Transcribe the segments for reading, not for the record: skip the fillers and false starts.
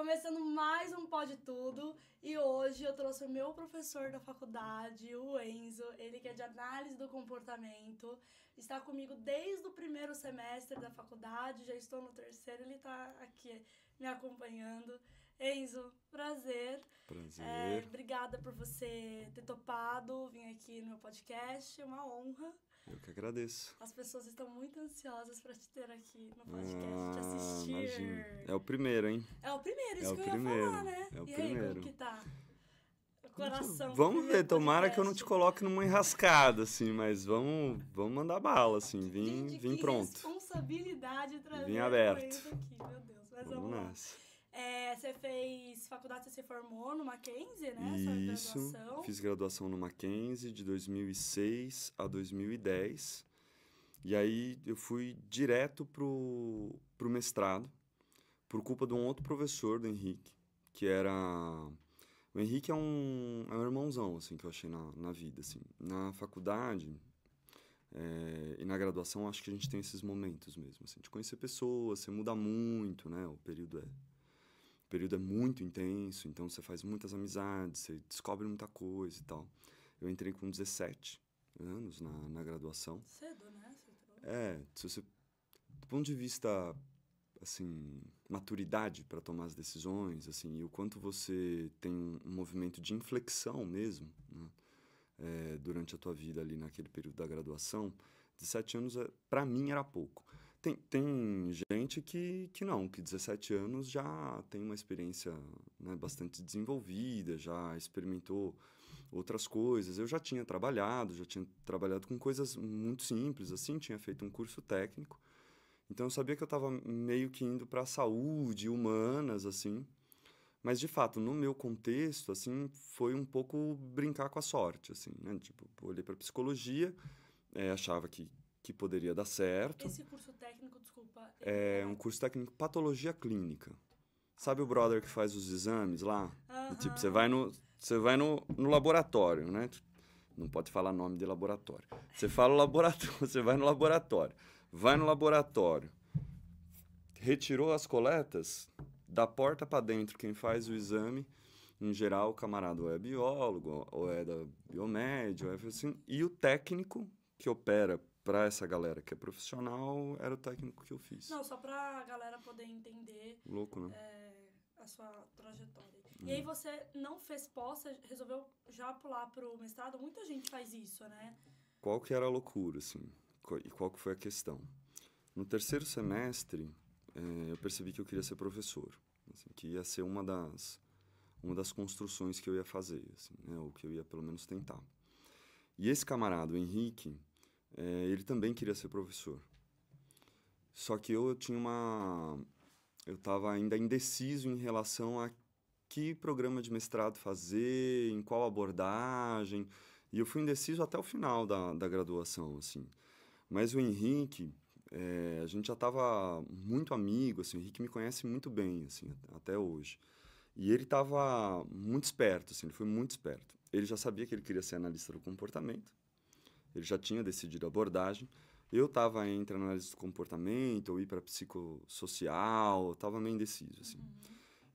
Começando mais um Pode Tudo, e hoje eu trouxe o meu professor da faculdade, o Enzo, ele que é de análise do comportamento, está comigo desde o primeiro semestre da faculdade, já estou no terceiro, ele está aqui me acompanhando. Enzo, prazer. Prazer. Obrigada por você ter topado vir aqui no meu podcast, é uma honra. Eu que agradeço. As pessoas estão muito ansiosas para te ter aqui no podcast, te assistir. Imagina. É o primeiro, hein? É o primeiro, isso É o que eu ia primeiro. falar, né? É o E primeiro. aí, como que tá? O coração. Vamos ver, tomara que eu não te coloque numa enrascada, assim, mas vamos mandar bala, assim, vim pronto. Responsabilidade trazer Vim aberto. isso aqui, meu Deus. Mas Vamos lá. nessa. Você fez faculdade, você se formou no Mackenzie, né? Isso, Sua graduação. fiz graduação no Mackenzie de 2006 a 2010. E aí eu fui direto pro mestrado, por culpa de um outro professor, do Henrique, que era... O Henrique é um irmãozão, assim, que eu achei na vida, assim. Na faculdade e na graduação, acho que a gente tem esses momentos mesmo, assim, de conhecer pessoas, você muda muito, né? O período é muito intenso, então você faz muitas amizades, você descobre muita coisa e tal. Eu entrei com 17 anos na graduação. Cedo, né? Se você... Do ponto de vista, assim, maturidade para tomar as decisões, assim, e o quanto você tem um movimento de inflexão mesmo, né? Durante a tua vida ali naquele período da graduação, 17 anos, para mim, era pouco. Tem gente que não, que 17 anos já tem uma experiência, né, bastante desenvolvida, já experimentou outras coisas. Eu já tinha trabalhado com coisas muito simples, assim, tinha feito um curso técnico. Então, eu sabia que eu estava meio que indo para a saúde, humanas, assim. Mas, de fato, no meu contexto, assim, foi um pouco brincar com a sorte, assim, né? Tipo, olhei para psicologia, achava que poderia dar certo. Esse curso técnico, desculpa... É um curso técnico patologia clínica. Sabe o brother que faz os exames lá? Tipo, você vai no laboratório, né? Não pode falar nome de laboratório. Você fala laboratório, você vai no laboratório. Vai no laboratório. Retirou as coletas, da porta para dentro, quem faz o exame, em geral, o camarada ou é biólogo, ou é da biomédia, ou é assim, e o técnico que opera para essa galera que é profissional, era o técnico que eu fiz. Não, só pra galera poder entender... Louco, né? A sua trajetória. E aí você não fez pós, você resolveu já pular pro mestrado? Muita gente faz isso, né? Qual que era a loucura, assim? E qual que foi a questão? No terceiro semestre, eu percebi que eu queria ser professor. Assim, que ia ser uma das construções que eu ia fazer, assim, né? Ou que eu ia, pelo menos, tentar. E esse camarada, o Henrique, ele também queria ser professor. Só que eu estava ainda indeciso em relação a que programa de mestrado fazer, em qual abordagem, e eu fui indeciso até o final da graduação, assim. Mas o Henrique, a gente já estava muito amigo, assim, o Henrique me conhece muito bem, assim, até hoje. E ele estava muito esperto, assim, ele foi muito esperto. Ele já sabia que ele queria ser analista do comportamento, ele já tinha decidido a abordagem. Eu estava entre análise do comportamento ou ir para psicossocial, estava meio indeciso, assim.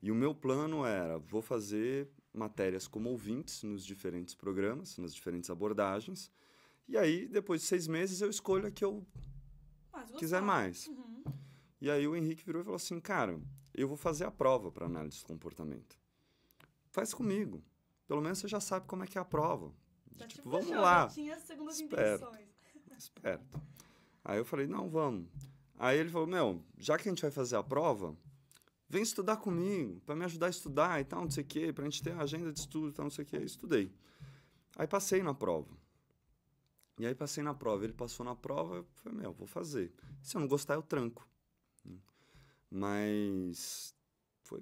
E o meu plano era, vou fazer matérias como ouvintes nos diferentes programas, nas diferentes abordagens, e aí, depois de 6 meses, eu escolho a que eu quiser mais. E aí o Henrique virou e falou assim, cara, eu vou fazer a prova para análise do comportamento. Faz comigo. Pelo menos você já sabe como é que é a prova. Tipo, vamos lá. Já tinha segundas intenções. Esperto. Aí eu falei, não, vamos. Aí ele falou, já que a gente vai fazer a prova, vem estudar comigo, para me ajudar a estudar e tal, não sei o quê, pra gente ter a agenda de estudo e tal, não sei o quê. Estudei. Aí passei na prova. E aí passei na prova. Ele passou na prova, eu falei, vou fazer. Se eu não gostar, eu tranco. Mas foi,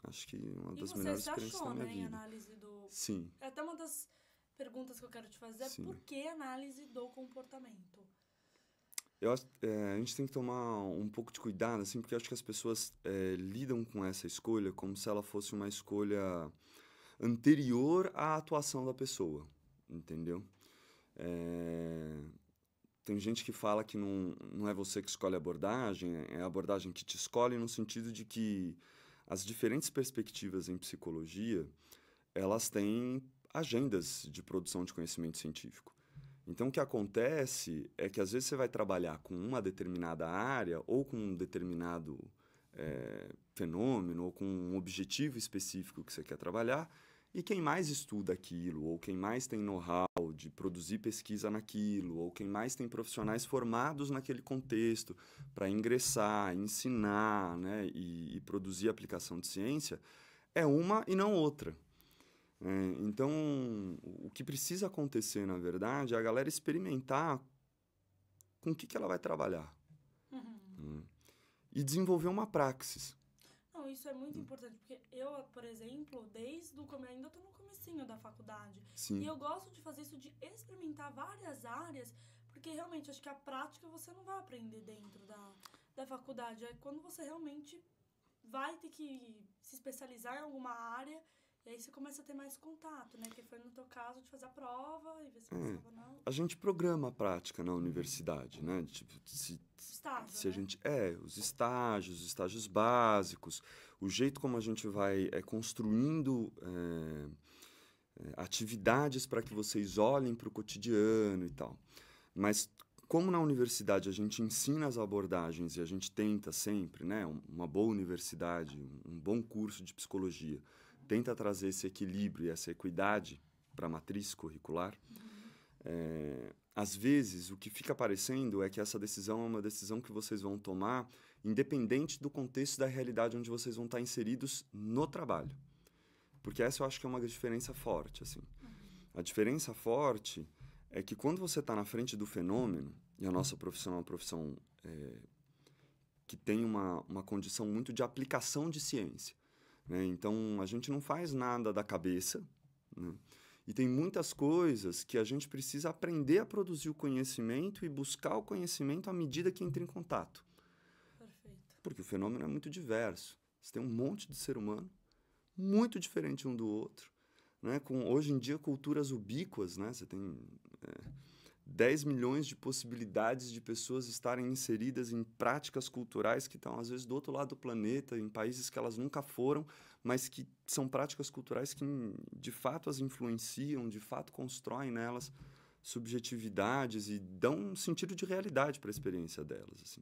acho que uma das melhores experiências da minha vida. E você se achou, né, em análise do... Sim. É até uma das perguntas que eu quero te fazer é por que análise do comportamento? A gente tem que tomar um pouco de cuidado, assim, porque eu acho que as pessoas lidam com essa escolha como se ela fosse uma escolha anterior à atuação da pessoa, entendeu? Tem gente que fala que não é você que escolhe a abordagem, é a abordagem que te escolhe no sentido de que as diferentes perspectivas em psicologia, elas têm agendas de produção de conhecimento científico. Então, o que acontece é que, às vezes, você vai trabalhar com uma determinada área ou com um determinado fenômeno ou com um objetivo específico que você quer trabalhar, e quem mais estuda aquilo, ou quem mais tem know-how de produzir pesquisa naquilo, ou quem mais tem profissionais formados naquele contexto para ingressar, ensinar, né, e produzir aplicação de ciência, é uma e não outra. Então, o que precisa acontecer, na verdade, é a galera experimentar com o que ela vai trabalhar. E desenvolver uma praxis. Não, isso é muito importante, porque eu, por exemplo, desde o começo, ainda estou no comecinho da faculdade. Sim. E eu gosto de fazer isso, de experimentar várias áreas, porque realmente acho que a prática você não vai aprender dentro da faculdade. É quando você realmente vai ter que se especializar em alguma área. E aí você começa a ter mais contato, né? Que foi no teu caso de fazer a prova e ver se passava ou não. A gente programa a prática na universidade, né? Tipo, Estágio, a gente os estágios básicos, o jeito como a gente vai construindo atividades para que vocês olhem para o cotidiano e tal. Mas como na universidade a gente ensina as abordagens e a gente tenta sempre, né? Uma boa universidade, um bom curso de psicologia, tenta trazer esse equilíbrio e essa equidade para a matriz curricular, às vezes o que fica aparecendo é que essa decisão é uma decisão que vocês vão tomar independente do contexto da realidade onde vocês vão estar inseridos no trabalho. Porque essa eu acho que é uma diferença forte. Assim. A diferença forte é que quando você está na frente do fenômeno, e a nossa profissão é uma profissão que tem uma condição muito de aplicação de ciência, né? Então, a gente não faz nada da cabeça, né? E tem muitas coisas que a gente precisa aprender a produzir o conhecimento e buscar o conhecimento à medida que entra em contato. Perfeito. Porque o fenômeno é muito diverso. Você tem um monte de ser humano, muito diferente um do outro, né? Com, hoje em dia, culturas ubíquas, né? Você tem 10 milhões de possibilidades de pessoas estarem inseridas em práticas culturais que estão, às vezes, do outro lado do planeta, em países que elas nunca foram, mas que são práticas culturais que, de fato, as influenciam, de fato, constroem nelas subjetividades e dão um sentido de realidade para a experiência delas. Assim.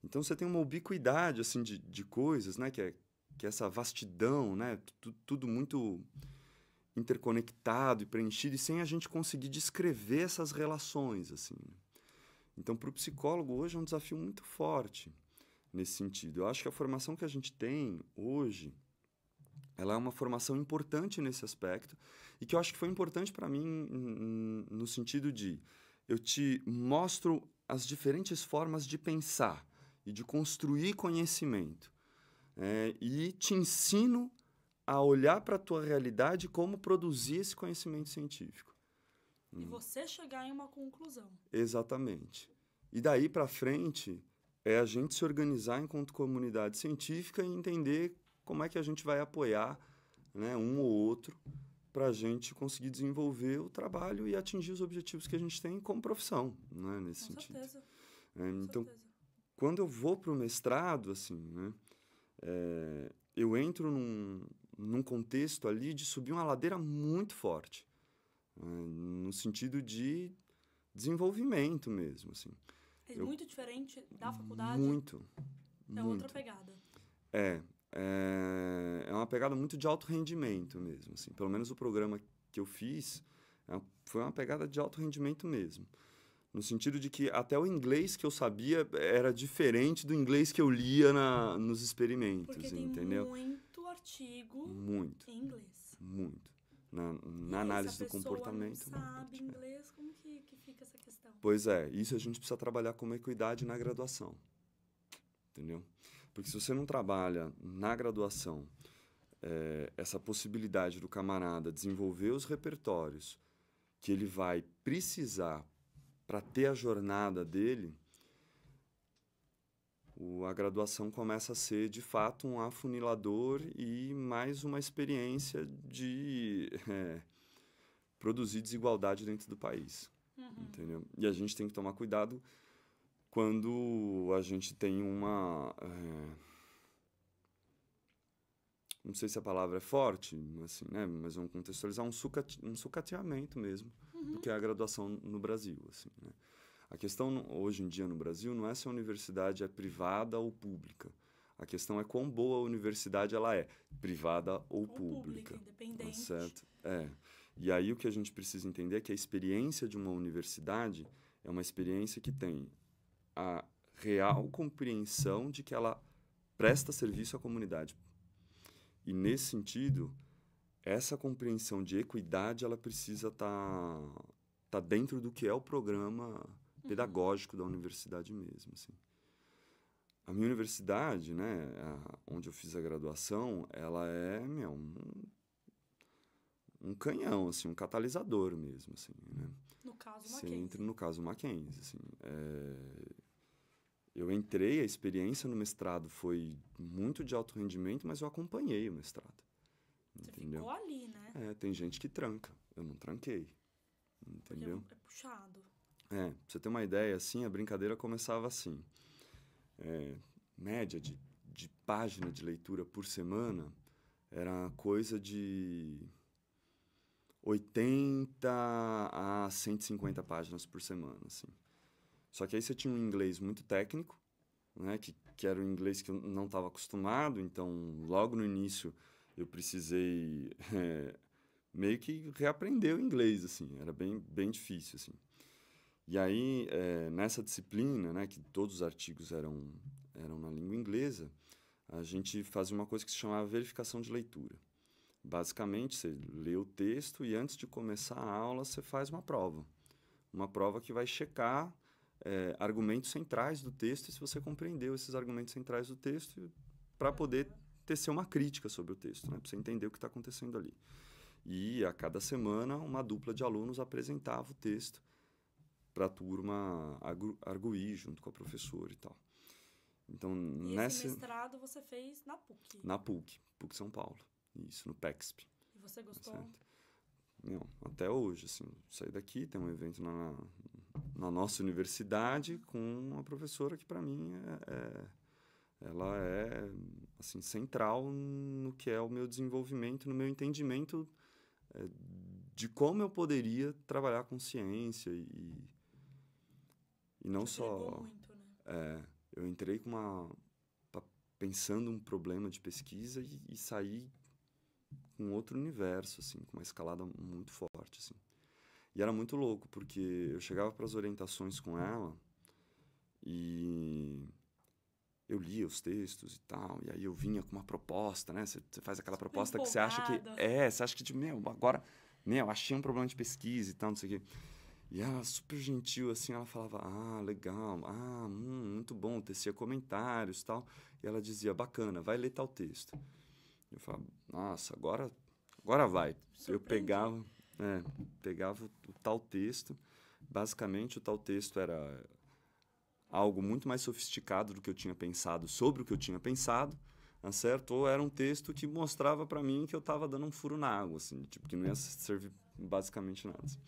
Então, você tem uma ubiquidade assim, de coisas, né? Que é essa vastidão, né? Tudo muito interconectado e preenchido, e sem a gente conseguir descrever essas relações, assim. Então, para o psicólogo, hoje é um desafio muito forte nesse sentido. Eu acho que a formação que a gente tem hoje, ela é uma formação importante nesse aspecto, e que eu acho que foi importante para mim no sentido de eu te mostro as diferentes formas de pensar e de construir conhecimento, e te ensino a olhar para a tua realidade e como produzir esse conhecimento científico. E você chegar em uma conclusão. Exatamente. E daí para frente é a gente se organizar enquanto comunidade científica e entender como é que a gente vai apoiar, né, um ou outro para a gente conseguir desenvolver o trabalho e atingir os objetivos que a gente tem como profissão, né, nesse sentido. Certeza. Então, certeza. Quando eu vou para o mestrado, assim, né, eu entro num contexto ali de subir uma ladeira muito forte, no sentido de desenvolvimento mesmo, assim. É muito diferente da faculdade? Muito. É outra pegada. É uma pegada muito de alto rendimento mesmo, assim. Pelo menos o programa que eu fiz foi uma pegada de alto rendimento mesmo. No sentido de que até o inglês que eu sabia era diferente do inglês que eu lia nos experimentos, porque tem entendeu? Muito artigo em inglês. Muito. Na análise do comportamento. Se a pessoa não sabe inglês, como que fica essa questão? Pois é, isso a gente precisa trabalhar como equidade na graduação. Entendeu? Porque se você não trabalha na graduação essa possibilidade do camarada desenvolver os repertórios que ele vai precisar para ter a jornada dele, a graduação começa a ser, de fato, um afunilador e mais uma experiência de produzir desigualdade dentro do país. Entendeu? E a gente tem que tomar cuidado quando a gente tem não sei se a palavra é forte, assim, né? Mas vamos contextualizar um sucateamento mesmo do que é a graduação no Brasil, assim, né? A questão hoje em dia no Brasil não é se a universidade é privada ou pública. A questão é quão boa a universidade ela é, privada ou pública, independente. certo? E aí o que a gente precisa entender é que a experiência de uma universidade é uma experiência que tem a real compreensão de que ela presta serviço à comunidade. E nesse sentido, essa compreensão de equidade ela precisa tá dentro do que é o programa pedagógico da universidade mesmo, assim. A minha universidade, né, onde eu fiz a graduação, ela é, um canhão, assim, um catalisador mesmo, assim, né? No caso, Você Mackenzie. entra no caso Mackenzie, assim. Eu entrei, a experiência no mestrado foi muito de alto rendimento, mas eu acompanhei o mestrado. Você Entendeu? ficou ali, né? Tem gente que tranca, eu não tranquei, entendeu? Porque é puxado. Pra você ter uma ideia, assim, a brincadeira começava assim. Média de página de leitura por semana era coisa de 80 a 150 páginas por semana, assim. Só que aí você tinha um inglês muito técnico, né, que era um inglês que eu não estava acostumado, então logo no início eu precisei meio que reaprender o inglês, assim, era bem difícil, assim. E aí, nessa disciplina, né, que todos os artigos eram na língua inglesa, a gente fazia uma coisa que se chamava verificação de leitura. Basicamente, você lê o texto e antes de começar a aula, você faz uma prova. Uma prova que vai checar argumentos centrais do texto e se você compreendeu esses argumentos centrais do texto para poder tecer uma crítica sobre o texto, né, para você entender o que está acontecendo ali. E a cada semana, uma dupla de alunos apresentava o texto para a turma arguir junto com a professora e tal. Então, esse mestrado você fez na PUC? Na PUC São Paulo. Isso, no PEXP. E você gostou? Certo? Até hoje, assim, saí daqui, tem um evento na nossa universidade com uma professora que, para mim, ela é assim, central no que é o meu desenvolvimento, no meu entendimento de como eu poderia trabalhar com ciência e não Você só... muito, né? Eu entrei pensando um problema de pesquisa e saí com outro universo, assim, com uma escalada muito forte, assim. E era muito louco, porque eu chegava para as orientações com ela e eu lia os textos e tal, e aí eu vinha com uma proposta, né? Você faz aquela proposta que você acha que... você acha que, agora, achei um problema de pesquisa e tal, não sei o quê. E ela, super gentil, assim, ela falava, legal, muito bom, tecia comentários e tal. E ela dizia, bacana, vai ler tal texto. Eu falava, nossa, agora vai. Eu pegava o tal texto. Basicamente, o tal texto era algo muito mais sofisticado do que eu tinha pensado sobre o que eu tinha pensado, certo? Ou era um texto que mostrava para mim que eu estava dando um furo na água, assim, tipo, que não ia servir basicamente nada. Assim.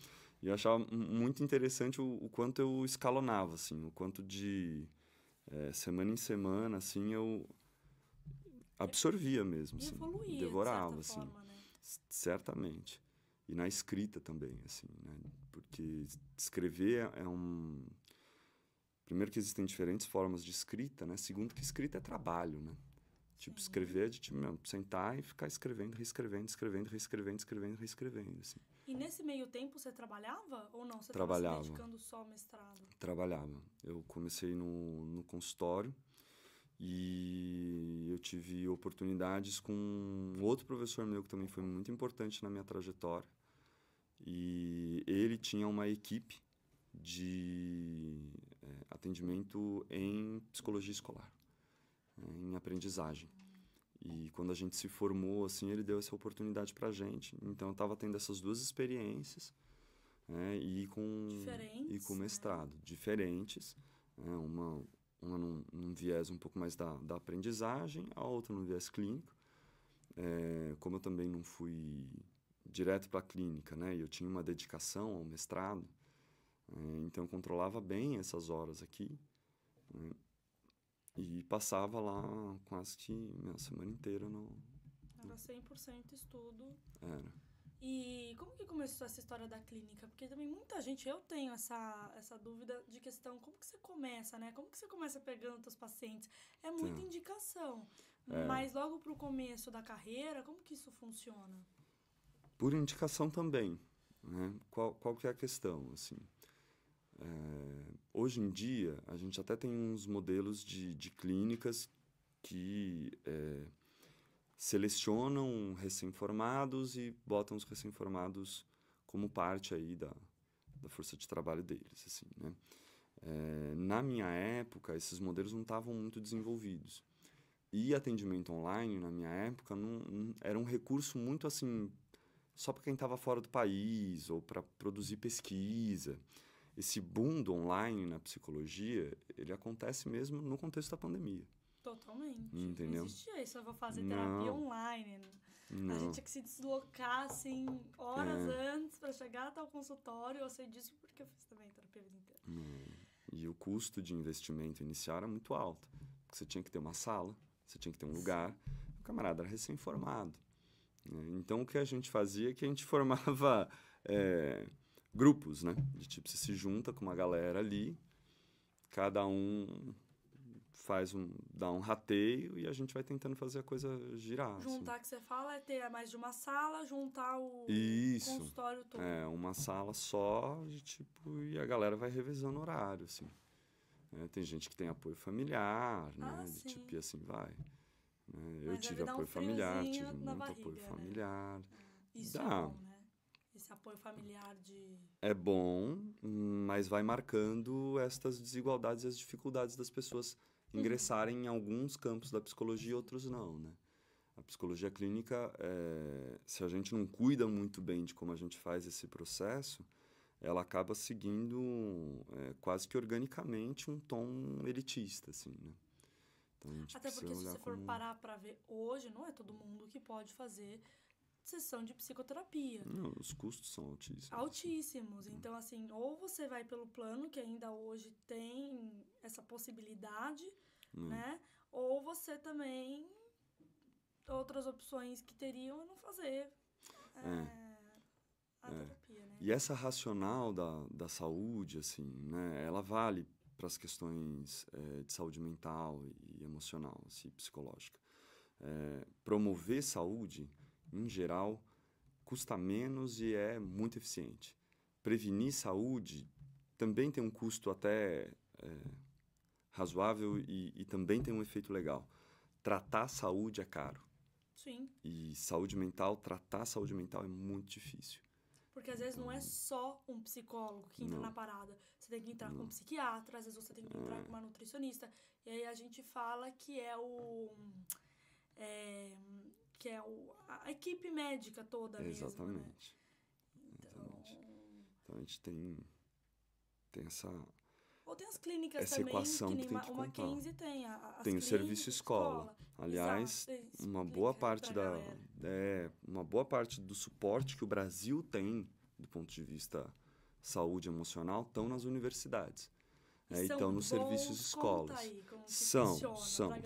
E eu achava muito interessante o quanto eu escalonava, assim, o quanto de semana em semana, assim, eu absorvia mesmo, assim, evoluía, devorava, de assim, certa forma, né? Certamente. E na escrita também, assim, né? Porque escrever Primeiro que existem diferentes formas de escrita, né? Segundo que escrita é trabalho, né? Tipo, escrever é de sentar e ficar escrevendo, reescrevendo, reescrevendo, assim. E nesse meio tempo você trabalhava ou não? Você Trabalhava. estava se dedicando só ao mestrado? Trabalhava. Eu comecei no consultório e eu tive oportunidades com outro professor meu que também foi muito importante na minha trajetória. E ele tinha uma equipe de atendimento em psicologia escolar, em aprendizagem. E quando a gente se formou, assim, ele deu essa oportunidade pra gente. Então, eu estava tendo essas duas experiências, e com mestrado. Né? Diferentes. Uma num viés um pouco mais da aprendizagem, a outra num viés clínico. Como eu também não fui direto para a clínica, né? E eu tinha uma dedicação ao mestrado, então eu controlava bem essas horas aqui, né? E passava lá quase que a semana inteira no 100% estudo. Era. E como que começou essa história da clínica? Porque também muita gente, eu tenho essa dúvida de questão, como que você começa, né? Como que você começa pegando seus pacientes? É muita indicação. Mas logo pro começo da carreira, como que isso funciona? Por indicação também, né? Qual que é a questão, assim? Hoje em dia, a gente até tem uns modelos de clínicas que selecionam recém-formados e botam os recém-formados como parte aí da força de trabalho deles, assim, né? Na minha época, esses modelos não estavam muito desenvolvidos. E atendimento online, na minha época, não era um recurso muito, assim, só para quem estava fora do país ou para produzir pesquisa. Esse boom do online na psicologia, ele acontece mesmo no contexto da pandemia. Totalmente. Entendeu? Não existia isso, eu vou fazer terapia online. Não. A gente tinha que se deslocar, assim, horas antes para chegar até o consultório. Eu sei disso porque eu fiz também terapia a vida inteira. E o custo de investimento inicial era muito alto. Porque você tinha que ter uma sala, você tinha que ter um lugar. O camarada era recém-formado. Então, o que a gente fazia é que a gente formava grupos, né? De tipo, você se junta com uma galera ali, cada um dá um rateio e a gente vai tentando fazer a coisa girar. Juntar, assim. que você fala, é ter mais de uma sala, juntar o consultório todo. Uma sala só, de tipo, e a galera vai revezando horário, assim. Tem gente que tem apoio familiar, né? De tipo, e assim vai. Eu tive apoio familiar, tive muito apoio familiar. Isso é bom, né? Esse apoio familiar de... É bom, mas vai marcando estas desigualdades e as dificuldades das pessoas ingressarem em alguns campos da psicologia e outros não, né? A psicologia clínica, se a gente não cuida muito bem de como a gente faz esse processo, ela acaba seguindo quase que organicamente um tom elitista, assim, né? Então, até porque se você for parar para ver hoje, não é todo mundo que pode fazer sessão de psicoterapia. Não, os custos são altíssimos. Altíssimos. Então, assim, ou você vai pelo plano, que ainda hoje tem essa possibilidade, né? Ou você também... Outras opções que teriam é não fazer a terapia, né? E essa racional da saúde, assim, né? Ela vale para as questões de saúde mental e emocional, assim, psicológica. Promover saúde, em geral, custa menos e é muito eficiente. Prevenir saúde também tem um custo até razoável e também tem um efeito legal. Tratar a saúde é caro. Sim. E tratar saúde mental é muito difícil. Porque às vezes não é só um psicólogo que entra na parada. Você tem que entrar com um psiquiatra, às vezes você tem que entrar com uma nutricionista. E aí a gente fala que a equipe médica toda mesmo. Exatamente. Né? Então a gente tem essa... Ou tem as clínicas essa também, equação que nem que tem que o contar. Mackenzie tem. Tem o serviço escola. Aliás, exato, uma boa parte do suporte que o Brasil tem do ponto de vista saúde emocional estão nas universidades. Então, nos serviços escolas. Aí, são.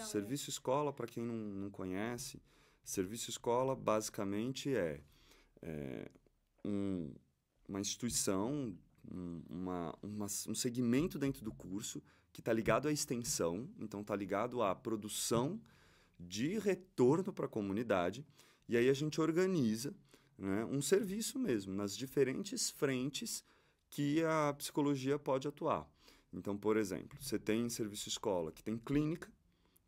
Serviço escola, para quem não conhece, serviço escola basicamente uma instituição, um segmento dentro do curso que está ligado à extensão, então está ligado à produção de retorno para a comunidade, e aí a gente organiza, né, um serviço mesmo, nas diferentes frentes que a psicologia pode atuar. Então, por exemplo, você tem serviço escola que tem clínica,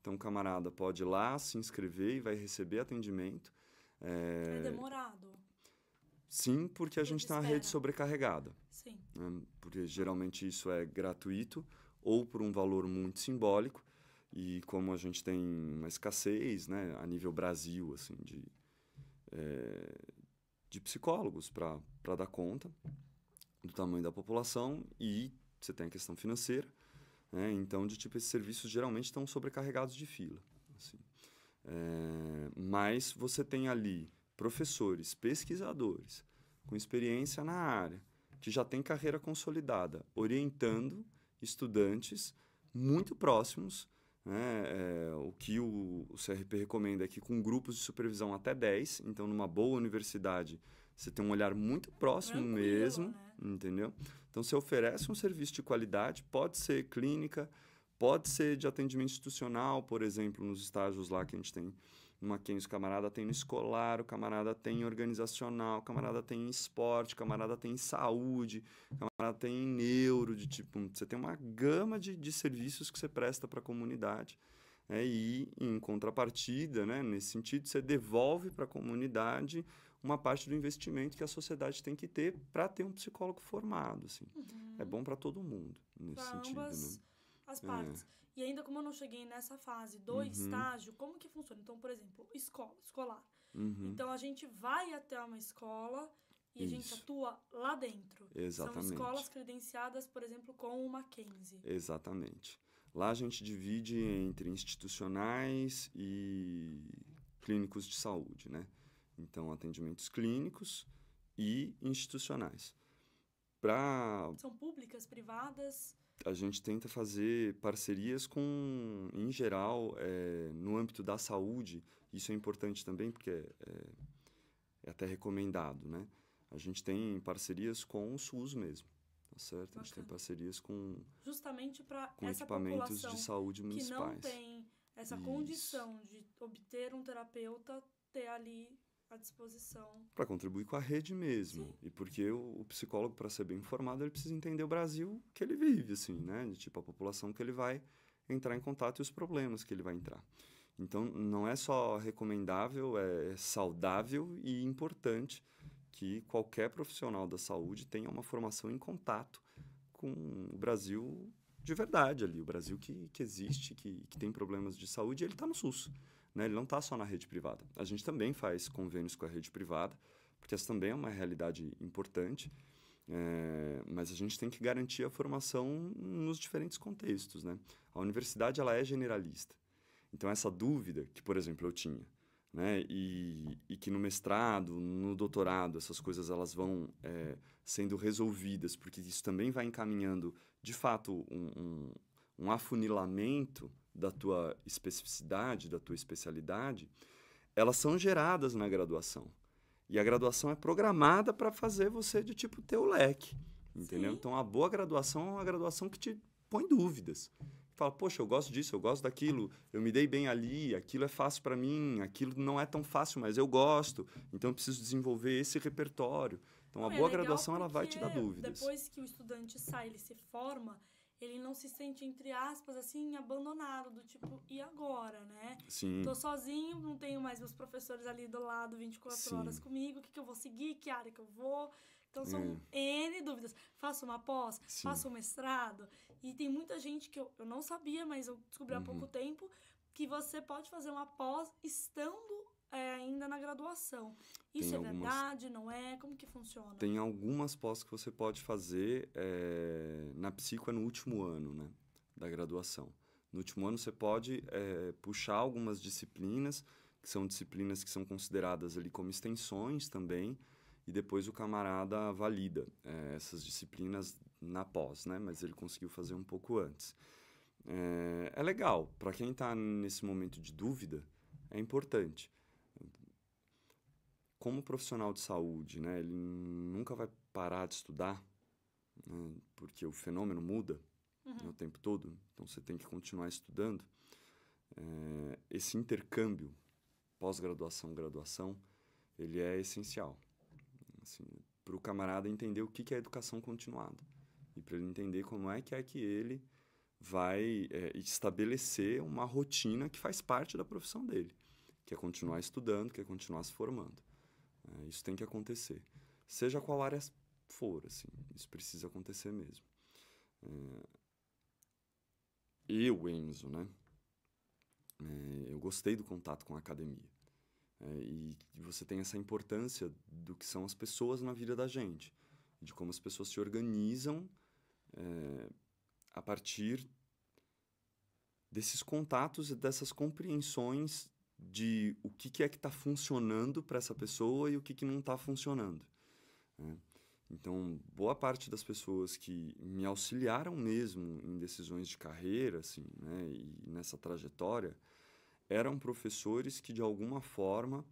então o camarada pode ir lá, se inscrever e vai receber atendimento. É demorado. Sim, porque a gente tem uma rede sobrecarregada. Sim. Né? Porque geralmente isso é gratuito ou por um valor muito simbólico. E como a gente tem uma escassez, né, a nível Brasil, assim, de psicólogos para dar conta do tamanho da população, e você tem a questão financeira, né? Então, esses serviços geralmente estão sobrecarregados de fila. Assim. Mas você tem ali professores, pesquisadores, com experiência na área, que já têm carreira consolidada, orientando estudantes muito próximos né? O que o CRP recomenda é que com grupos de supervisão até 10, então numa boa universidade você tem um olhar muito próximo Tranquilo, mesmo, né? entendeu? Então você oferece um serviço de qualidade, pode ser clínica, pode ser de atendimento institucional, por exemplo, nos estágios lá que a gente tem no Mackenzie, o camarada tem no escolar, o camarada tem em organizacional, o camarada tem em esporte, o camarada tem em saúde, o camarada tem em neuro, de tipo, você tem uma gama de serviços que você presta para a comunidade. E, em contrapartida, né, nesse sentido, você devolve para a comunidade uma parte do investimento que a sociedade tem que ter para ter um psicólogo formado. Assim. É bom para todo mundo nesse Para sentido. ambas Né? as partes. E ainda como eu não cheguei nessa fase do estágio, como que funciona? Então, por exemplo, escolar. Então, a gente vai até uma escola e a gente Isso. atua lá dentro. Exatamente. São escolas credenciadas, por exemplo, com o Mackenzie. Exatamente. Lá a gente divide entre institucionais e clínicos de saúde, né? Então, atendimentos clínicos e institucionais. São públicas, privadas? A gente tenta fazer parcerias com, em geral, no âmbito da saúde. Isso é importante também, porque é até recomendado, né? A gente tem parcerias com o SUS mesmo, tá certo? Bacana. A gente tem parcerias com justamente para essa equipamentos população de saúde municipais. que não tem essa condição de obter um terapeuta, ter ali à disposição. Para contribuir com a rede mesmo. Sim. E porque o psicólogo, para ser bem informado, ele precisa entender o Brasil que ele vive, assim, né? De tipo, a população que ele vai entrar em contato e os problemas que ele vai entrar. Então, não é só recomendável, é saudável e importante que qualquer profissional da saúde tenha uma formação em contato com o Brasil de verdade ali, o Brasil que existe, que tem problemas de saúde, ele está no SUS, né? Ele não está só na rede privada. A gente também faz convênios com a rede privada, porque essa também é uma realidade importante, mas a gente tem que garantir a formação nos diferentes contextos, né? A universidade ela é generalista. Então, essa dúvida que, por exemplo, eu tinha, né? E que no mestrado, no doutorado, essas coisas elas vão sendo resolvidas, porque isso também vai encaminhando, de fato, um afunilamento da tua especificidade, da tua especialidade, elas são geradas na graduação. E a graduação é programada para fazer você, de tipo, ter o leque, entendeu? Sim. Então, a boa graduação é uma graduação que te põe dúvidas. Fala, poxa, eu gosto disso, eu gosto daquilo, eu me dei bem ali, aquilo é fácil para mim, aquilo não é tão fácil, mas eu gosto, então eu preciso desenvolver esse repertório. Então, a boa graduação ela vai te dar dúvidas. Depois que o estudante sai, ele se forma, ele não se sente, entre aspas, assim, abandonado, do tipo, e agora, né? Sim. Tô sozinho, não tenho mais meus professores ali do lado 24 horas comigo, o que eu vou seguir, que área que eu vou... Então, são N dúvidas. Faço uma pós, faço um mestrado. E tem muita gente que eu não sabia, mas eu descobri há pouco tempo, que você pode fazer uma pós estando ainda na graduação. Isso é verdade, não é? Como que funciona? Tem algumas pós que você pode fazer na psico no último ano, né, da graduação. No último ano você pode puxar algumas disciplinas, que são disciplinas que são consideradas ali como extensões também, e depois o camarada valida essas disciplinas na pós, né? Mas ele conseguiu fazer um pouco antes. É legal, para quem está nesse momento de dúvida, é importante. Como profissional de saúde, né? Ele nunca vai parar de estudar, né? Porque o fenômeno muda o tempo todo, então você tem que continuar estudando. Esse intercâmbio pós-graduação, graduação, ele é essencial. Assim, para o camarada entender o que é educação continuada e para ele entender como é que ele vai estabelecer uma rotina que faz parte da profissão dele, que é continuar estudando, que é continuar se formando. Isso tem que acontecer. Seja qual área for, assim, isso precisa acontecer mesmo. Eu, Enzo, né? Eu gostei do contato com a academia. E você tem essa importância do que são as pessoas na vida da gente, de como as pessoas se organizam a partir desses contatos e dessas compreensões de o que é que está funcionando para essa pessoa e o que não está funcionando. Então, boa parte das pessoas que me auxiliaram mesmo em decisões de carreira, assim, né, e nessa trajetória, eram professores que, de alguma forma,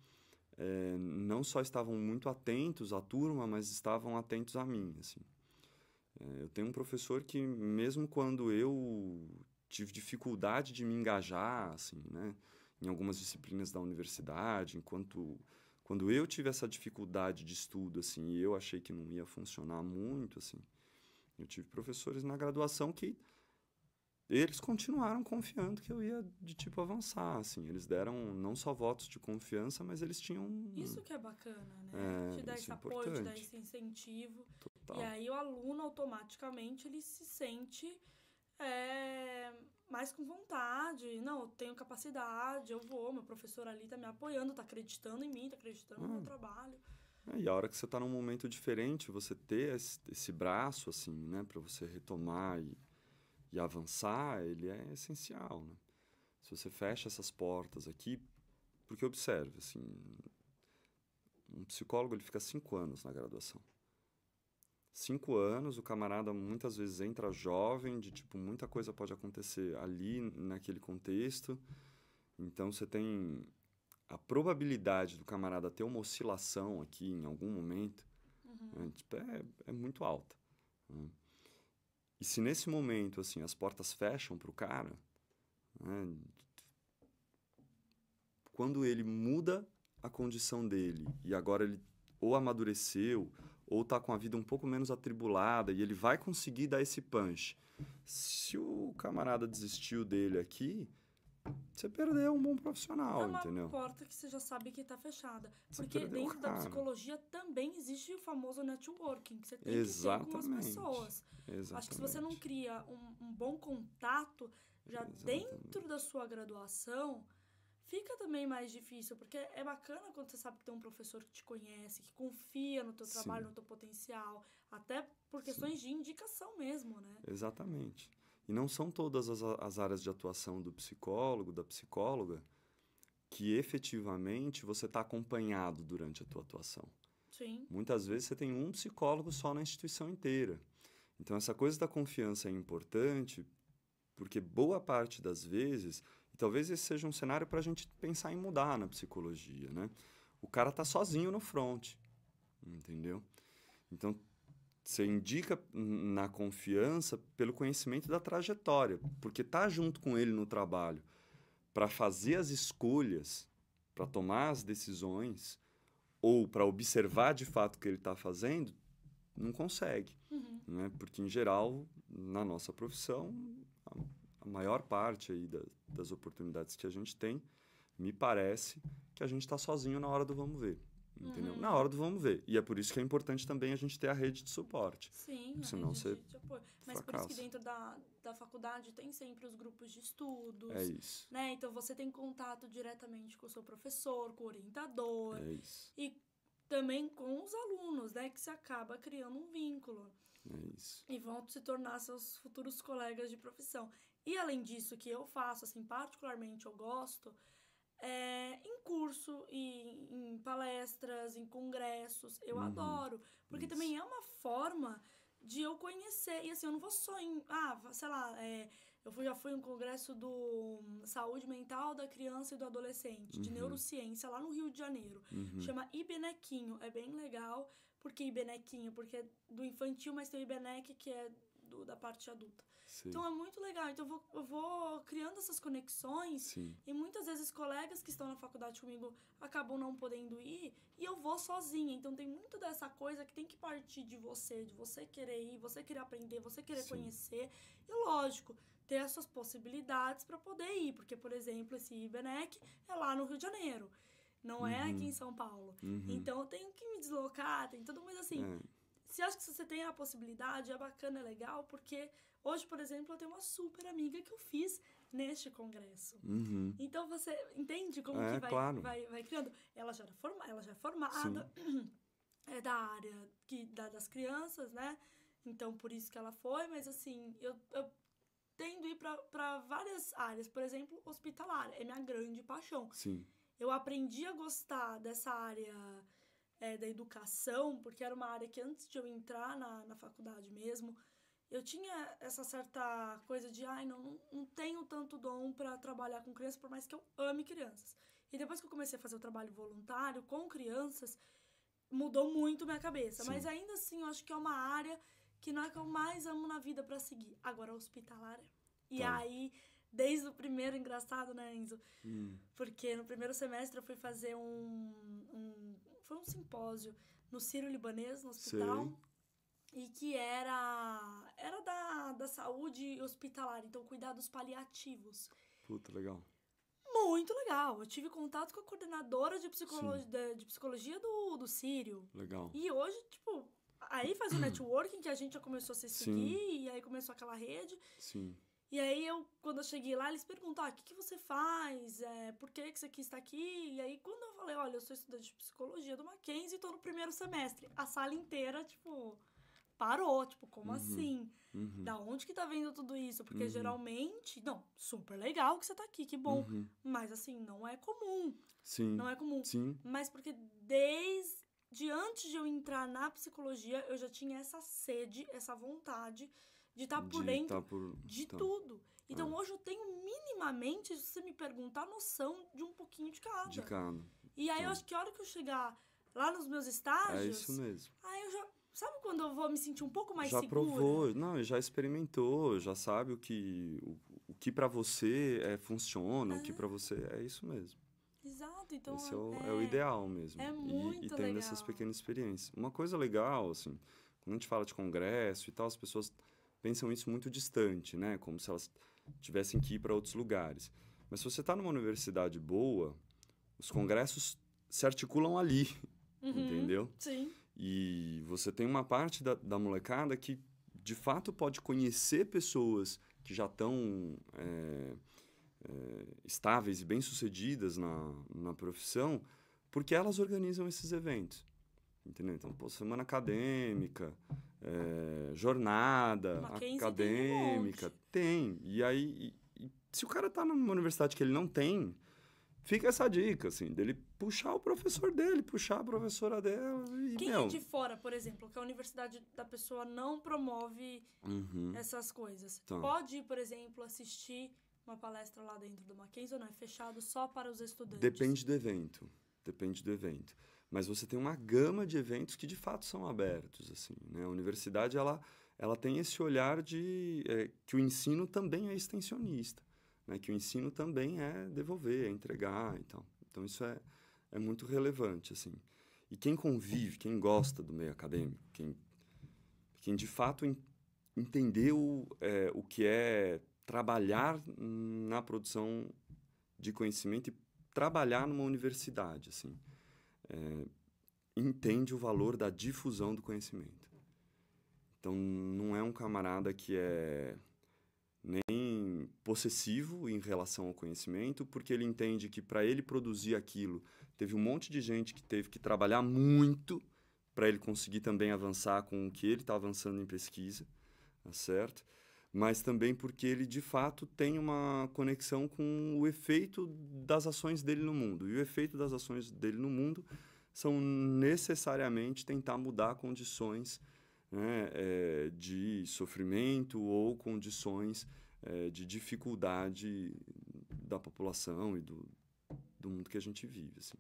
não só estavam muito atentos à turma, mas estavam atentos a mim, assim. Eu tenho um professor que, mesmo quando eu tive dificuldade de me engajar, assim, né, em algumas disciplinas da universidade, quando eu tive essa dificuldade de estudo, assim, e eu achei que não ia funcionar muito, assim, eu tive professores na graduação que eles continuaram confiando que eu ia de tipo avançar, assim, eles deram não só votos de confiança, mas eles tinham Isso que é bacana, né? Te dá isso esse é apoio, te dá importante, esse incentivo. E total. aí o aluno automaticamente ele se sente mais com vontade. Não, eu tenho capacidade, eu vou, meu professor ali tá me apoiando, tá acreditando em mim, tá acreditando no meu trabalho. E a hora que você está num momento diferente, você ter esse braço, assim, né, para você retomar e avançar, ele é essencial, né? Se você fecha essas portas aqui, porque observe, assim, um psicólogo ele fica 5 anos na graduação. 5 anos, o camarada muitas vezes entra jovem, de tipo, muita coisa pode acontecer ali, naquele contexto. Então, você tem a probabilidade do camarada ter uma oscilação aqui em algum momento, né, tipo, é muito alta, né? E se nesse momento, assim, as portas fecham para o cara, né, quando ele muda a condição dele e agora ele ou amadureceu ou tá com a vida um pouco menos atribulada e ele vai conseguir dar esse punch. Se o camarada desistiu dele aqui, você perdeu um bom É profissional, uma entendeu? porta que você já sabe que tá fechada. Você Porque perdeu o dentro da cara. psicologia também existe o famoso networking, que você tem que ter com as Exatamente. pessoas. Acho que se você não Exatamente. cria um bom contato já dentro da Exatamente. sua graduação, fica também mais difícil, porque é bacana quando você sabe que tem um professor que te conhece, que confia no teu trabalho, Sim, no teu potencial, até por sim. questões de indicação mesmo, né? Exatamente. E não são todas as áreas de atuação do psicólogo, da psicóloga, que efetivamente você está acompanhado durante a tua atuação. Sim. Muitas vezes você tem um psicólogo só na instituição inteira. Então, essa coisa da confiança é importante porque boa parte das vezes, e talvez esse seja um cenário para a gente pensar em mudar na psicologia, né? O cara está sozinho no front, entendeu? Então, você indica na confiança pelo conhecimento da trajetória, porque tá junto com ele no trabalho para fazer as escolhas, para tomar as decisões ou para observar de fato o que ele está fazendo, não consegue, né? Porque em geral na nossa profissão a maior parte aí das oportunidades que a gente tem, me parece que a gente está sozinho na hora do vamos ver. Entendeu? Na hora do vamos ver. E é por isso que é importante também a gente ter a rede de suporte. Sim, a Senão rede você de apoio. Mas por isso que fracassa. dentro da faculdade tem sempre os grupos de estudos, É isso. né? Então você tem contato diretamente com o seu professor, com o orientador É isso. e também com os alunos, né? Que se acaba criando um vínculo. É isso. E vão se tornar seus futuros colegas de profissão. E além disso, que eu faço, assim, particularmente eu gosto, em curso, em palestras, em congressos, eu adoro. Porque Isso. também é uma forma de eu conhecer. E assim, eu não vou só em... sei lá, já fui em um congresso do Saúde Mental da Criança e do Adolescente, de neurociência, lá no Rio de Janeiro. Chama Ibenequinho. É bem legal. Por que Ibenequinho? Porque é do infantil, mas tem o Ibenec, que é da parte adulta. Sim. Então é muito legal. Então eu vou criando essas conexões. Sim. E muitas vezes colegas que estão na faculdade comigo acabam não podendo ir e eu vou sozinha. Então tem muito dessa coisa que tem que partir de você querer ir, você querer aprender, você querer conhecer. E lógico, ter as suas possibilidades para poder ir. Porque, por exemplo, esse Ibenec é lá no Rio de Janeiro. Não é aqui em São Paulo. Então eu tenho que me deslocar, tem tudo, mas assim... Se acha que se você tem a possibilidade, é bacana, é legal, porque hoje, por exemplo, eu tenho uma super amiga que eu fiz neste congresso. Então você entende como que vai criando? Ela já é formada, é da área das crianças, né? Então por isso que ela foi, mas assim, eu tendo a ir para várias áreas, por exemplo, hospitalar, é minha grande paixão. Sim. Eu aprendi a gostar dessa área da educação, porque era uma área que antes de eu entrar na faculdade mesmo, eu tinha essa certa coisa de, não tenho tanto dom para trabalhar com crianças, por mais que eu ame crianças. E depois que eu comecei a fazer o trabalho voluntário com crianças, mudou muito minha cabeça. Sim. Mas ainda assim, eu acho que é uma área que não é que eu mais amo na vida para seguir. Agora, hospitalar é. E aí, desde o primeiro, engraçado, né, Enzo? Porque no primeiro semestre eu fui fazer foi um simpósio no Sírio-Libanês, no hospital. Sei. E que era da saúde hospitalar, então cuidados paliativos. Puta, legal. Muito legal. Eu tive contato com a coordenadora de psicologia do Sírio. Legal. E hoje, tipo, aí faz o networking que a gente já começou a se seguir, e aí começou aquela rede. Sim. E aí, quando eu cheguei lá, eles perguntaram, o que você faz? Por que você quis estar aqui? E aí, quando eu falei, olha, eu sou estudante de psicologia do Mackenzie e tô no primeiro semestre. A sala inteira, tipo, parou. Tipo, como assim? Da onde que tá vendo tudo isso? Porque geralmente, não, super legal que você tá aqui, que bom. Mas assim, não é comum. Sim. Não é comum. Sim. Mas porque desde antes de eu entrar na psicologia, eu já tinha essa sede, essa vontade de estar por dentro de tudo. Então, hoje eu tenho minimamente, se você me perguntar, noção de um pouquinho de cada. De cada. E aí, eu acho que a hora que eu chegar lá nos meus estágios... É isso mesmo. Aí eu já... Sabe quando eu vou me sentir um pouco mais já segura? Já provou, não, já experimentou, já sabe o que para você funciona, o que para você é isso mesmo. Exato, então esse é o ideal mesmo. É muito e tendo legal. essas pequenas experiências. Uma coisa legal, assim, quando a gente fala de congresso e tal, as pessoas pensam isso muito distante, né? Como se elas tivessem que ir para outros lugares. Mas se você está numa universidade boa, os congressos se articulam ali, entendeu? Sim. E você tem uma parte da molecada que, de fato, pode conhecer pessoas que já estão estáveis e bem-sucedidas na profissão, porque elas organizam esses eventos. Entendeu? Então, semana acadêmica, jornada acadêmica, tem. E aí, se o cara está numa universidade que ele não tem, fica essa dica, assim, dele puxar o professor dele, puxar a professora dela. E, quem é de fora, por exemplo, que a universidade da pessoa não promove essas coisas, pode, por exemplo, assistir uma palestra lá dentro do Mackenzie ou não? É fechado só para os estudantes? Depende do evento. Mas você tem uma gama de eventos que, de fato, são abertos, assim, né? A universidade, ela tem esse olhar de que o ensino também é extensionista, né? Que o ensino também é devolver, é entregar e tal. Então, isso é muito relevante, assim. E quem convive, quem gosta do meio acadêmico, quem de fato entendeu o que é trabalhar na produção de conhecimento e trabalhar numa universidade, assim, entende o valor da difusão do conhecimento. Então, não é um camarada que é nem possessivo em relação ao conhecimento, porque ele entende que para ele produzir aquilo, teve um monte de gente que teve que trabalhar muito para ele conseguir também avançar com o que ele está avançando em pesquisa, tá certo? Mas também porque ele, de fato, tem uma conexão com o efeito das ações dele no mundo. E o efeito das ações dele no mundo são necessariamente tentar mudar condições, né, de sofrimento ou condições de dificuldade da população e do mundo que a gente vive, assim.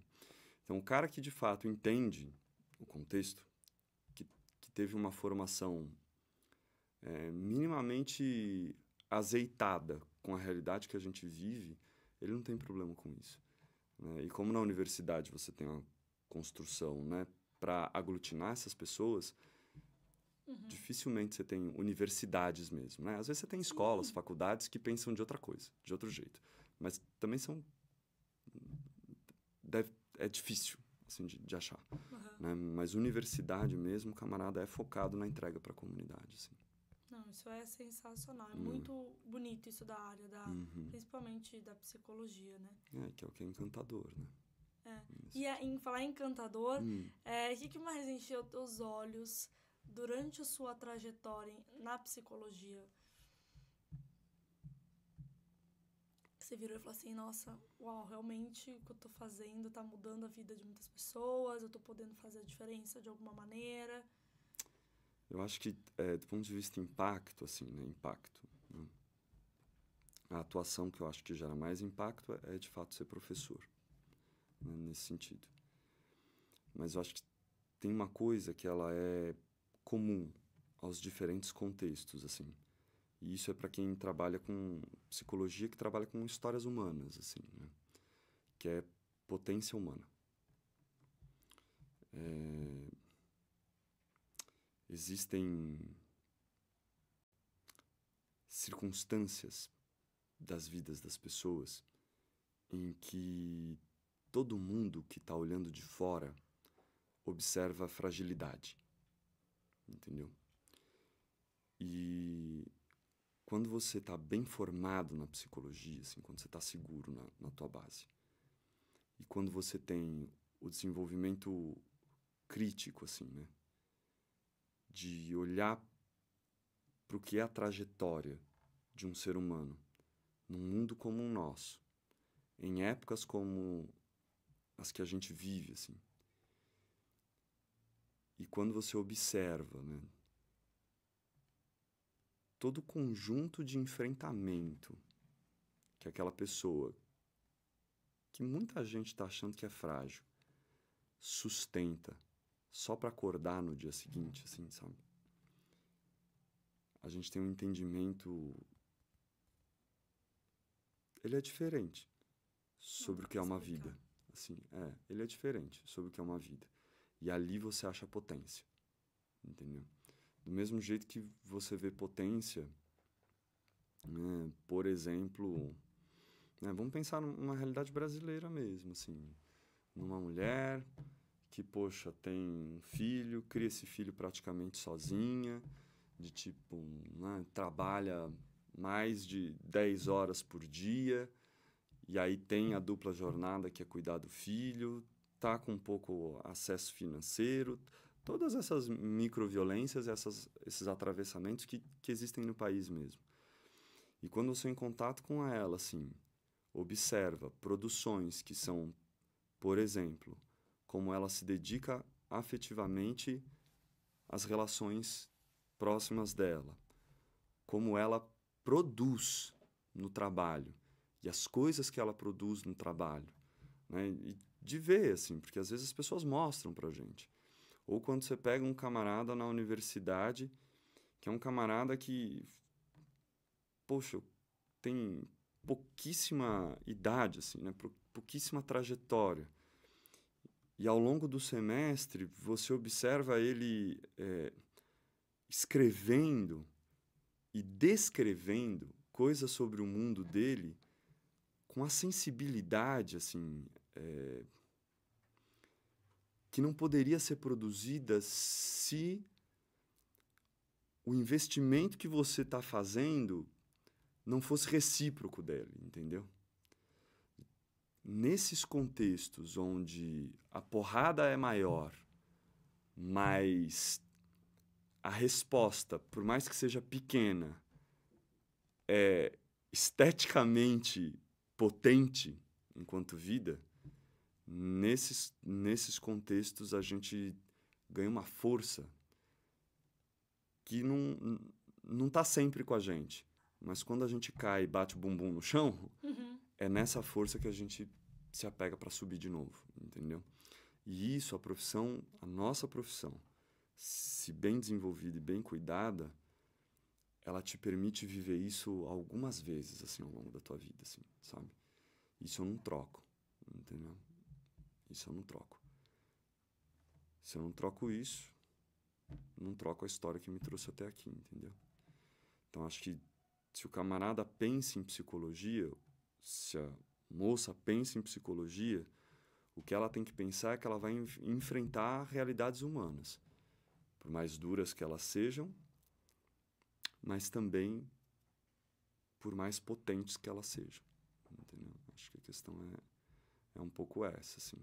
Então, o cara que, de fato, entende o contexto, que teve uma formação minimamente azeitada com a realidade que a gente vive, ele não tem problema com isso, né? E como na universidade você tem uma construção, né, para aglutinar essas pessoas, dificilmente você tem universidades mesmo, né? Às vezes você tem escolas, faculdades que pensam de outra coisa, de outro jeito, mas também é difícil assim, de achar, né? Mas universidade mesmo, camarada, é focado na entrega para a comunidade, assim. Não, isso é sensacional. É muito bonito isso da área, principalmente da psicologia, né? Que é o que é encantador, né? E em falar em encantador, o que mais encheu teus olhos durante a sua trajetória na psicologia? você virou e falou assim, nossa, uau, realmente o que eu tô fazendo tá mudando a vida de muitas pessoas, eu tô podendo fazer a diferença de alguma maneira? Eu acho que, do ponto de vista impacto, assim, né? Impacto, né? A atuação que eu acho que gera mais impacto é de fato ser professor, né? Nesse sentido. Mas eu acho que tem uma coisa que ela é comum aos diferentes contextos, assim. E isso é para quem trabalha com psicologia, que trabalha com histórias humanas, assim, né? Que é potência humana. Existem circunstâncias das vidas das pessoas em que todo mundo que está olhando de fora observa a fragilidade, entendeu? E quando você está bem formado na psicologia, assim, quando você está seguro na tua base, e quando você tem o desenvolvimento crítico, assim, né? De olhar para o que é a trajetória de um ser humano num mundo como o nosso, em épocas como as que a gente vive, assim. E quando você observa, né, todo o conjunto de enfrentamento que aquela pessoa, que muita gente está achando que é frágil, sustenta só para acordar no dia seguinte, assim, sabe? A gente tem um entendimento, ele é diferente sobre o que é uma vida, assim, ele é diferente sobre o que é uma vida. E ali você acha potência, entendeu? Do mesmo jeito que você vê potência, né, por exemplo, né, vamos pensar numa realidade brasileira mesmo, assim, numa mulher que, poxa, tem um filho, cria esse filho praticamente sozinha, de tipo, né, trabalha mais de 10 horas por dia, e aí tem a dupla jornada que é cuidar do filho, tá com pouco acesso financeiro, todas essas microviolências, esses atravessamentos que existem no país mesmo. E quando você é em contato com ela, assim, observa produções que são, por exemplo, como ela se dedica afetivamente às relações próximas dela, como ela produz no trabalho e as coisas que ela produz no trabalho, né? E de ver, assim, porque às vezes as pessoas mostram pra gente. Ou quando você pega um camarada na universidade, que é um camarada que, poxa, tem pouquíssima idade, assim, né? Pouquíssima trajetória. E ao longo do semestre, você observa ele escrevendo e descrevendo coisas sobre o mundo dele com a sensibilidade, assim, que não poderia ser produzida se o investimento que você está fazendo não fosse recíproco dele, entendeu? Nesses contextos onde a porrada é maior, mas a resposta, por mais que seja pequena, é esteticamente potente enquanto vida, nesses contextos a gente ganha uma força que não tá sempre com a gente. Mas quando a gente cai e bate o bumbum no chão, é nessa força que a gente se apega para subir de novo, entendeu? E isso, a nossa profissão, se bem desenvolvida e bem cuidada, ela te permite viver isso algumas vezes, assim, ao longo da tua vida, assim, sabe? Isso eu não troco, entendeu? Isso eu não troco. Se eu não troco isso, não troco a história que me trouxe até aqui, entendeu? Então, acho que se o camarada pensa em psicologia, se a moça pensa em psicologia, o que ela tem que pensar é que ela vai enfrentar realidades humanas, por mais duras que elas sejam, mas também por mais potentes que elas sejam, entendeu? Acho que a questão é um pouco essa, assim.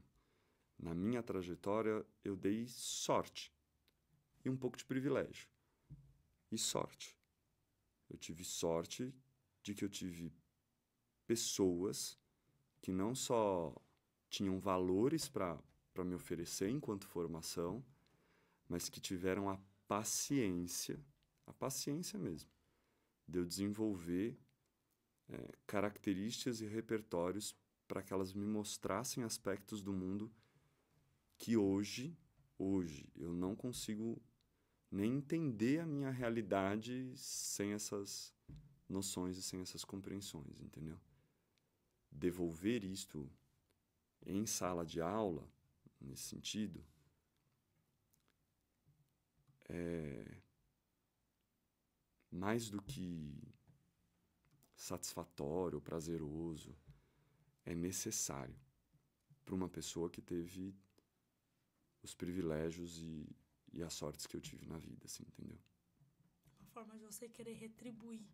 Na minha trajetória, eu dei sorte e um pouco de privilégio. E sorte. Eu tive sorte de que eu tive pessoas que não só tinham valores para me oferecer enquanto formação, mas que tiveram a paciência mesmo, de eu desenvolver características e repertórios para que elas me mostrassem aspectos do mundo que hoje eu não consigo nem entender a minha realidade sem essas noções e sem essas compreensões, entendeu? Devolver isto em sala de aula, nesse sentido, é mais do que satisfatório ou prazeroso, é necessário para uma pessoa que teve os privilégios e as sortes que eu tive na vida, assim, entendeu? Uma forma de você querer retribuir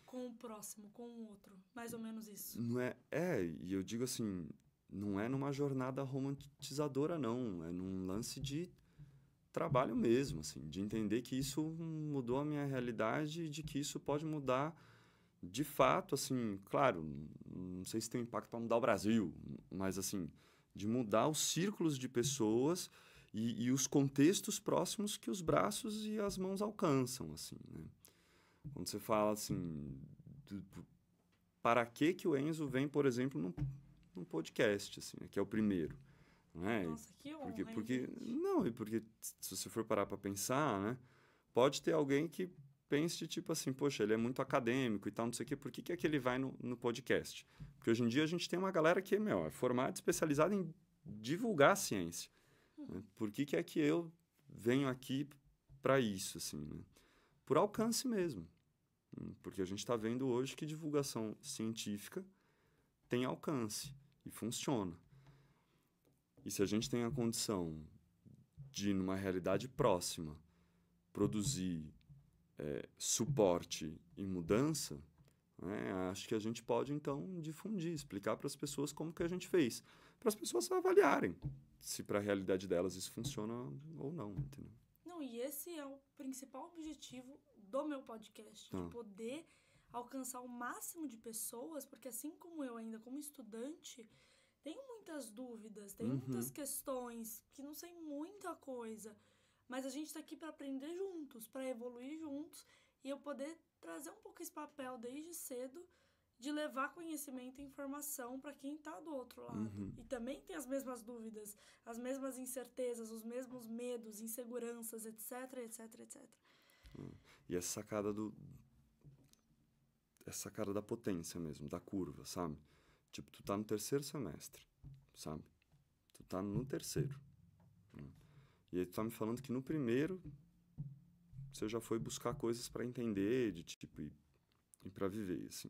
com o próximo, com o outro. Mais ou menos isso. Não é, e eu digo assim, não é numa jornada romantizadora, não. É num lance de trabalho mesmo, assim, de entender que isso mudou a minha realidade e de que isso pode mudar de fato, assim, claro, não sei se tem um impacto para mudar o Brasil, mas, assim, de mudar os círculos de pessoas e os contextos próximos que os braços e as mãos alcançam, assim, né? Quando você fala, assim, para que o Enzo vem, por exemplo, num podcast, assim, né, que é o primeiro, não é? Nossa, que honra, porque gente. não, e porque se você for parar para pensar, né, pode ter alguém que pense, tipo assim, poxa, ele é muito acadêmico e tal, não sei o quê, por que é que ele vai no podcast? Porque hoje em dia a gente tem uma galera que, é formada, especializada em divulgar a ciência. Né? Por que é que eu venho aqui para isso, assim, né? Por alcance mesmo. Porque a gente está vendo hoje que divulgação científica tem alcance e funciona. E se a gente tem a condição de, numa realidade próxima, produzir suporte e mudança, né, acho que a gente pode, então, difundir, explicar para as pessoas como que a gente fez. Para as pessoas avaliarem se para a realidade delas isso funciona ou não, entendeu? Não, e esse é o principal objetivo do meu podcast, de poder alcançar o máximo de pessoas, porque assim como eu ainda como estudante, tenho muitas dúvidas, tenho muitas questões, que não sei muita coisa, mas a gente está aqui para aprender juntos, para evoluir juntos, e eu poder trazer um pouco esse papel desde cedo de levar conhecimento e informação para quem está do outro lado. E também tem as mesmas dúvidas, as mesmas incertezas, os mesmos medos, inseguranças, etc, etc, etc. E essa sacada da potência mesmo, da curva, sabe? Tipo, tu tá no terceiro semestre, sabe? Tu tá no terceiro. Né? E aí tu tá me falando que no primeiro você já foi buscar coisas para entender, de tipo, e para viver, assim.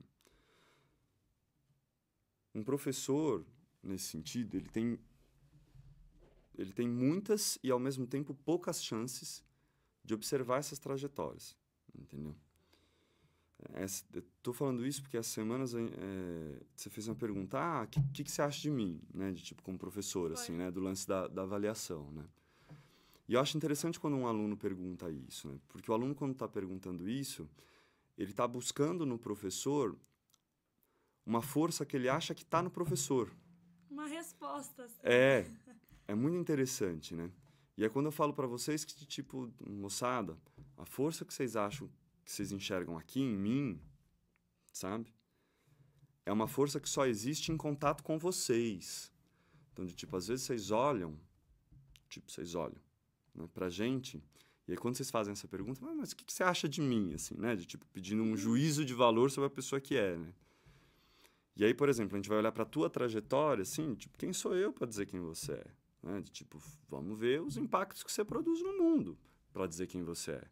Um professor, nesse sentido, ele tem muitas e, ao mesmo tempo, poucas chances de observar essas trajetórias, entendeu? Estou falando isso porque, essa semanas, você fez uma pergunta, o que você acha de mim, né? De, tipo, como professor, assim, né? Do lance da avaliação, né? E eu acho interessante quando um aluno pergunta isso, né? Porque o aluno, quando está perguntando isso, ele está buscando no professor uma força que ele acha que está no professor. Uma resposta, assim. É muito interessante, né? E é quando eu falo para vocês que, tipo, moçada, a força que vocês acham, que vocês enxergam aqui em mim, sabe? É uma força que só existe em contato com vocês. Então, de tipo, às vezes vocês olham, né, pra gente, e aí quando vocês fazem essa pergunta, mas o que você acha de mim, assim, né? De tipo, pedindo um juízo de valor sobre a pessoa que é, né? E aí, por exemplo, a gente vai olhar pra tua trajetória, assim, tipo, quem sou eu para dizer quem você é? Né? De tipo, vamos ver os impactos que você produz no mundo para dizer quem você é.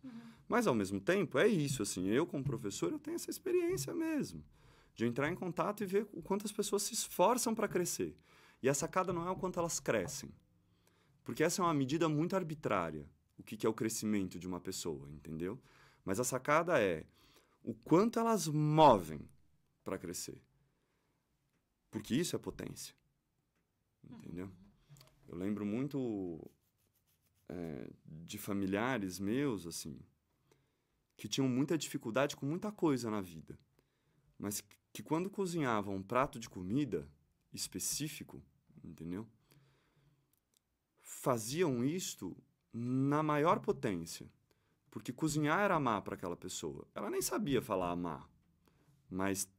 Mas, ao mesmo tempo, é isso, assim, eu como professor, eu tenho essa experiência mesmo, de entrar em contato e ver o quanto as pessoas se esforçam para crescer. E a sacada não é o quanto elas crescem, porque essa é uma medida muito arbitrária, o que é o crescimento de uma pessoa, entendeu? Mas a sacada é o quanto elas movem para crescer. Porque isso é potência, entendeu? Eu lembro muito de familiares meus, assim, que tinham muita dificuldade com muita coisa na vida, mas que quando cozinhava um prato de comida específico, entendeu? Faziam isto na maior potência, porque cozinhar era amar para aquela pessoa. Ela nem sabia falar amar, mas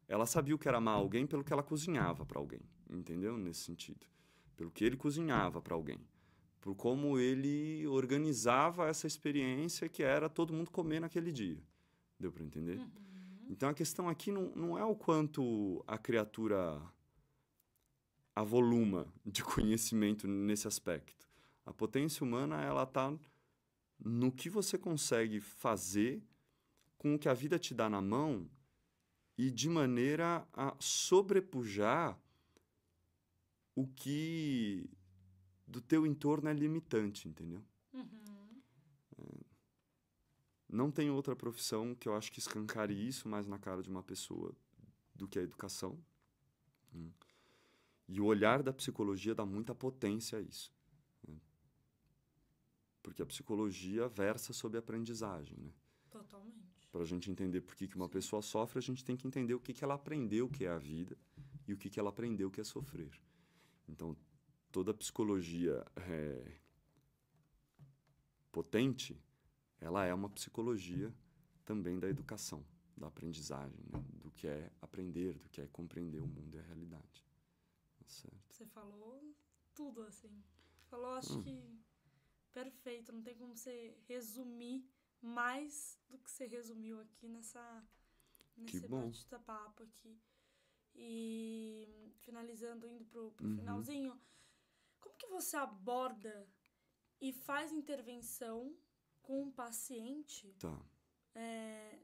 ela sabia o que era amar alguém pelo que ela cozinhava para alguém, entendeu? Nesse sentido. Pelo que ele cozinhava para alguém. Por como ele organizava essa experiência que era todo mundo comer naquele dia. Deu para entender? Então, a questão aqui não é o quanto a criatura avoluma de conhecimento nesse aspecto. A potência humana, ela está no que você consegue fazer com o que a vida te dá na mão e de maneira a sobrepujar o que do teu entorno é limitante, entendeu? Não tem outra profissão que eu acho que escancare isso mais na cara de uma pessoa do que a educação. E o olhar da psicologia dá muita potência a isso. Porque a psicologia versa sobre aprendizagem, né? Totalmente. Para a gente entender por que uma pessoa sofre, a gente tem que entender o que ela aprendeu que é a vida e o que ela aprendeu que é sofrer. Então, toda psicologia potente, ela é uma psicologia também da educação, da aprendizagem, né? Do que é aprender, do que é compreender o mundo e a realidade. Tá certo? Você falou tudo, assim. Falou, acho que perfeito. Não tem como você resumir mais do que você resumiu aqui nesse bate-papo aqui. E finalizando, indo pro finalzinho, como que você aborda e faz intervenção com um paciente? Tá.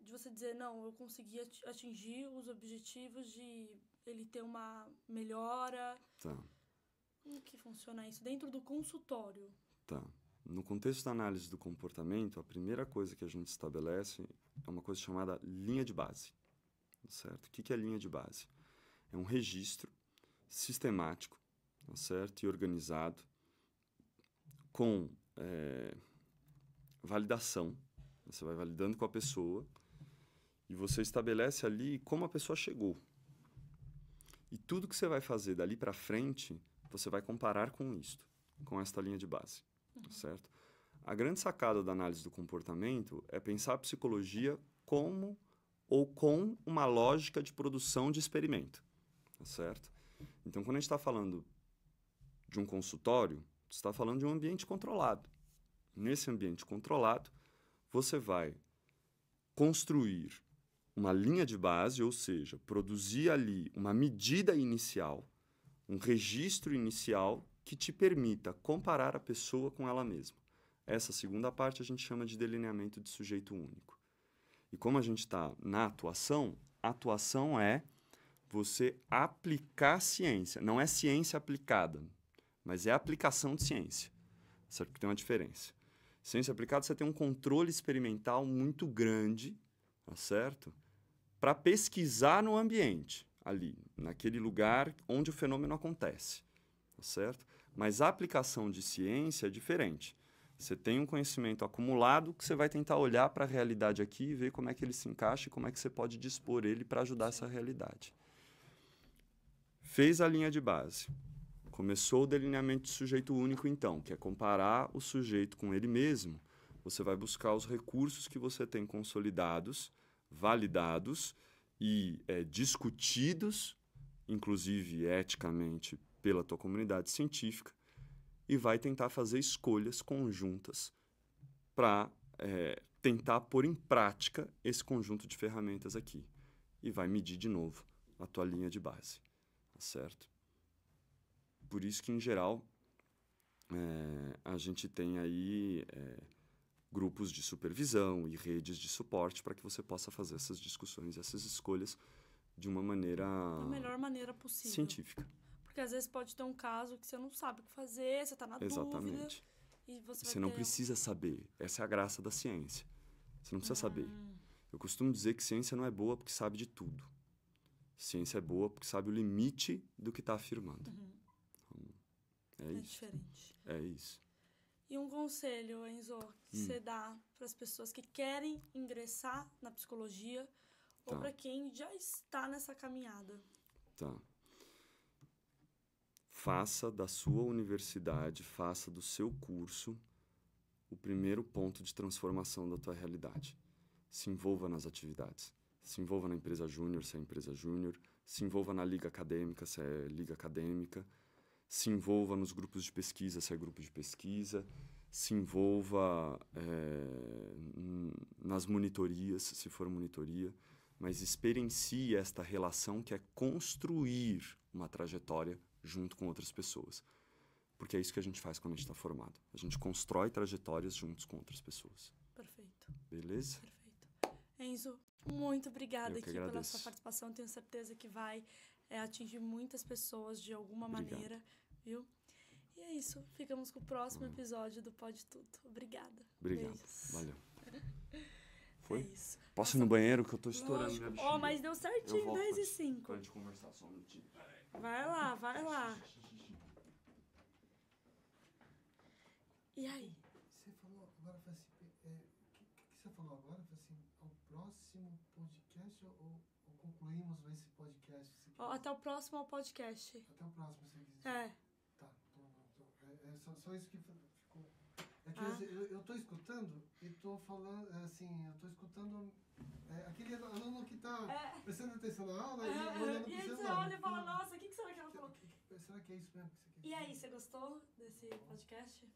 De você dizer, não, eu consegui atingir os objetivos de ele ter uma melhora. Tá. Como que funciona isso dentro do consultório? Tá. No contexto da análise do comportamento, a primeira coisa que a gente estabelece é uma coisa chamada linha de base. Certo? O que é linha de base? É um registro sistemático, tá certo? E organizado com validação. Você vai validando com a pessoa e você estabelece ali como a pessoa chegou. E tudo que você vai fazer dali para frente, você vai comparar com isto, com esta linha de base, certo? A grande sacada da análise do comportamento é pensar a psicologia como ou com uma lógica de produção de experimento, tá certo? Então, quando a gente está falando de um consultório, você está falando de um ambiente controlado. Nesse ambiente controlado, você vai construir uma linha de base, ou seja, produzir ali uma medida inicial, um registro inicial que te permita comparar a pessoa com ela mesma. Essa segunda parte a gente chama de delineamento de sujeito único. E como a gente está na atuação, a atuação é você aplicar ciência. Não é ciência aplicada, mas é aplicação de ciência. Certo? Porque tem uma diferença. Ciência aplicada, você tem um controle experimental muito grande, tá certo? Para pesquisar no ambiente, ali, naquele lugar onde o fenômeno acontece, tá certo? Mas a aplicação de ciência é diferente. Você tem um conhecimento acumulado que você vai tentar olhar para a realidade aqui e ver como é que ele se encaixa e como é que você pode dispor ele para ajudar essa realidade. Fez a linha de base. Começou o delineamento de sujeito único, então, que é comparar o sujeito com ele mesmo. Você vai buscar os recursos que você tem consolidados, validados e discutidos, inclusive eticamente, pela tua comunidade científica, e vai tentar fazer escolhas conjuntas para tentar pôr em prática esse conjunto de ferramentas aqui. E vai medir de novo a tua linha de base, tá certo? Por isso que, em geral, a gente tem aí grupos de supervisão e redes de suporte para que você possa fazer essas discussões, essas escolhas de uma maneira... Da melhor maneira possível. Científica. Porque às vezes pode ter um caso que você não sabe o que fazer, você está na dúvida. E você não precisa saber. Essa é a graça da ciência. Você não precisa saber. Eu costumo dizer que ciência não é boa porque sabe de tudo. Ciência é boa porque sabe o limite do que está afirmando. É isso. Diferente. É isso. E um conselho, Enzo, que você dá para as pessoas que querem ingressar na psicologia ou para quem já está nessa caminhada? Tá. Faça da sua universidade, faça do seu curso o primeiro ponto de transformação da tua realidade. Se envolva nas atividades. Se envolva na empresa júnior, se é empresa júnior. Se envolva na liga acadêmica, se é liga acadêmica. Se envolva nos grupos de pesquisa, se é grupo de pesquisa. Se envolva nas monitorias, se for monitoria. Mas experiencie esta relação que é construir uma trajetória junto com outras pessoas. Porque é isso que a gente faz quando a gente está formado. A gente constrói trajetórias juntos com outras pessoas. Perfeito. Beleza? Perfeito. Enzo, muito obrigada Eu que aqui pela agradeço. sua participação. Tenho certeza que vai atingir muitas pessoas de alguma maneira, viu? E é isso. Ficamos com o próximo episódio do Pode Tudo. Obrigada. Obrigado. Beijos. Valeu. Foi? É isso. Posso ir no banheiro que eu tô estourando Lógico. minha bexiga? Ó, mas deu Eu certinho, volto 10 e pra 5. gente conversar só um minutinho. Vai lá, vai lá. E aí? Você falou agora, foi assim, que você falou agora? Foi assim, ao próximo podcast ou concluímos esse podcast? Ó, até o próximo podcast. Até o próximo, se você quiser. É. Tá, só isso que ficou. É que eu tô escutando e tô falando, assim, eu tô escutando aquele aluno que tá prestando atenção na aula e olhando pro E aí você celular. olha e fala, nossa, o que será que ela falou? Será que é isso mesmo que você quer dizer? E aí, você gostou desse podcast?